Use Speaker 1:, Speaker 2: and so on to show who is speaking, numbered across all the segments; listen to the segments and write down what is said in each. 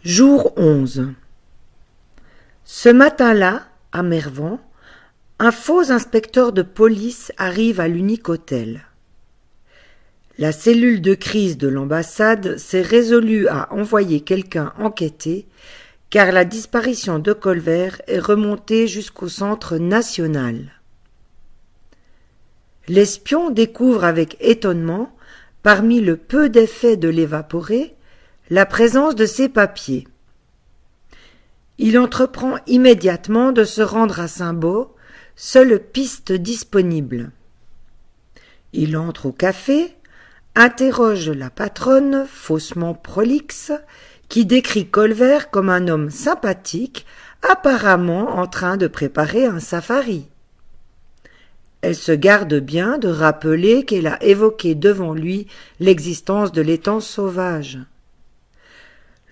Speaker 1: Jour 11. Ce matin-là, à Mervan, un faux inspecteur de police arrive à l'unique hôtel. La cellule de crise de l'ambassade s'est résolue à envoyer quelqu'un enquêter, car la disparition de Colvert est remontée jusqu'au centre national. L'espion découvre avec étonnement, parmi le peu d'effets de l'évaporé, la présence de ses papiers. Il entreprend immédiatement de se rendre à Saint-Beau, seule piste disponible. Il entre au café, interroge la patronne, faussement prolixe, qui décrit Colvert comme un homme sympathique, apparemment en train de préparer un safari. Elle se garde bien de rappeler qu'elle a évoqué devant lui l'existence de l'étang sauvage.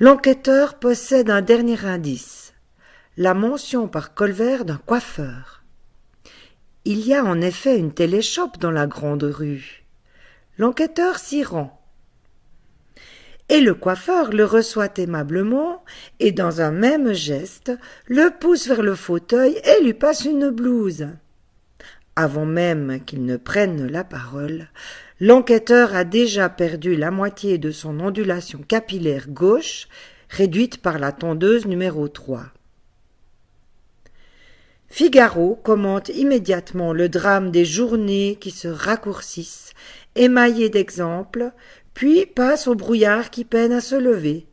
Speaker 1: L'enquêteur possède un dernier indice, la mention par Colvert d'un coiffeur. Il y a en effet une téléchope dans la grande rue. L'enquêteur s'y rend. Et le coiffeur le reçoit aimablement et dans un même geste le pousse vers le fauteuil et lui passe une blouse. Avant même qu'il ne prenne la parole, l'enquêteur a déjà perdu la moitié de son ondulation capillaire gauche, réduite par la tondeuse numéro 3. Figaro commente immédiatement le drame des journées qui se raccourcissent, émaillées d'exemples, puis passe au brouillard qui peine à se lever.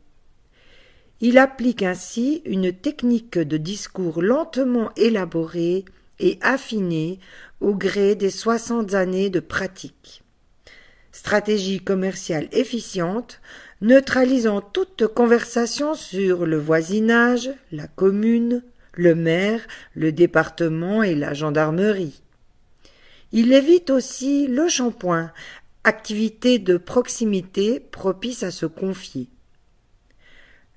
Speaker 1: Il applique ainsi une technique de discours lentement élaborée et affinée au gré des 60 années de pratique. Stratégie commerciale efficiente, neutralisant toute conversation sur le voisinage, la commune, le maire, le département et la gendarmerie. Il évite aussi le shampoing, activité de proximité propice à se confier.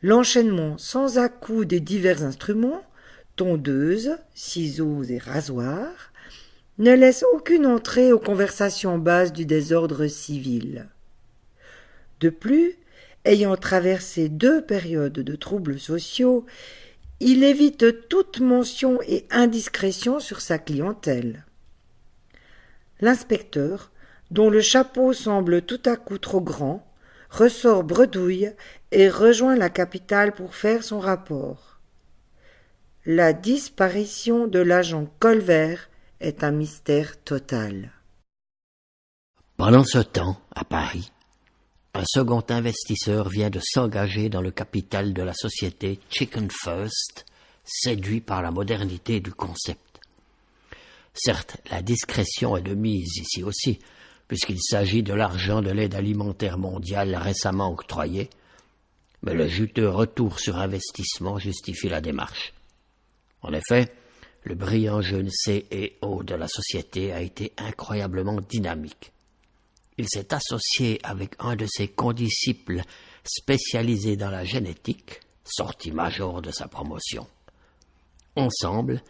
Speaker 1: L'enchaînement sans à-coups des divers instruments, tondeuses, ciseaux et rasoirs, ne laisse aucune entrée aux conversations basses du désordre civil. De plus, ayant traversé 2 périodes de troubles sociaux, il évite toute mention et indiscrétion sur sa clientèle. L'inspecteur, dont le chapeau semble tout à coup trop grand, ressort bredouille et rejoint la capitale pour faire son rapport. La disparition de l'agent Colvert est un mystère total.
Speaker 2: Pendant ce temps, à Paris, un second investisseur vient de s'engager dans le capital de la société Chicken First, séduit par la modernité du concept. Certes, la discrétion est de mise ici aussi, puisqu'il s'agit de l'argent de l'aide alimentaire mondiale récemment octroyé, mais le juteux retour sur investissement justifie la démarche. En effet, le brillant jeune CEO de la société a été incroyablement dynamique. Il s'est associé avec un de ses condisciples spécialisés dans la génétique, sortie major de sa promotion. Ensemble,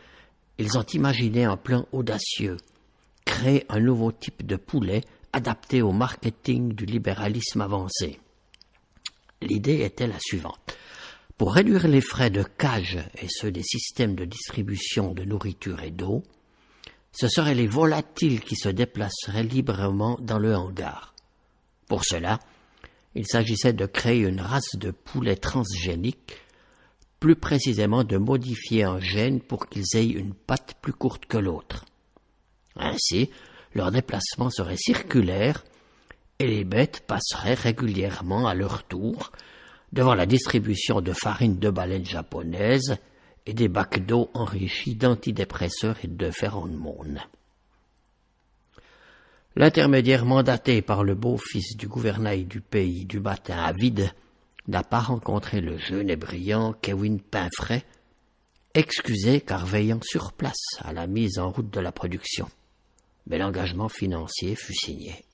Speaker 2: ils ont imaginé un plan audacieux, créer un nouveau type de poulet adapté au marketing du libéralisme avancé. L'idée était la suivante. Pour réduire les frais de cage et ceux des systèmes de distribution de nourriture et d'eau, ce seraient les volatiles qui se déplaceraient librement dans le hangar. Pour cela, il s'agissait de créer une race de poulets transgéniques, plus précisément de modifier un gène pour qu'ils aient une patte plus courte que l'autre. Ainsi, leur déplacement serait circulaire et les bêtes passeraient régulièrement à leur tour devant la distribution de farine de baleine japonaise et des bacs d'eau enrichis d'antidépresseurs et de phéromones. L'intermédiaire mandaté par le beau-fils du gouvernail du pays du matin avide n'a pas rencontré le jeune et brillant Kevin Pinfray, excusé car veillant sur place à la mise en route de la production. Mais l'engagement financier fut signé.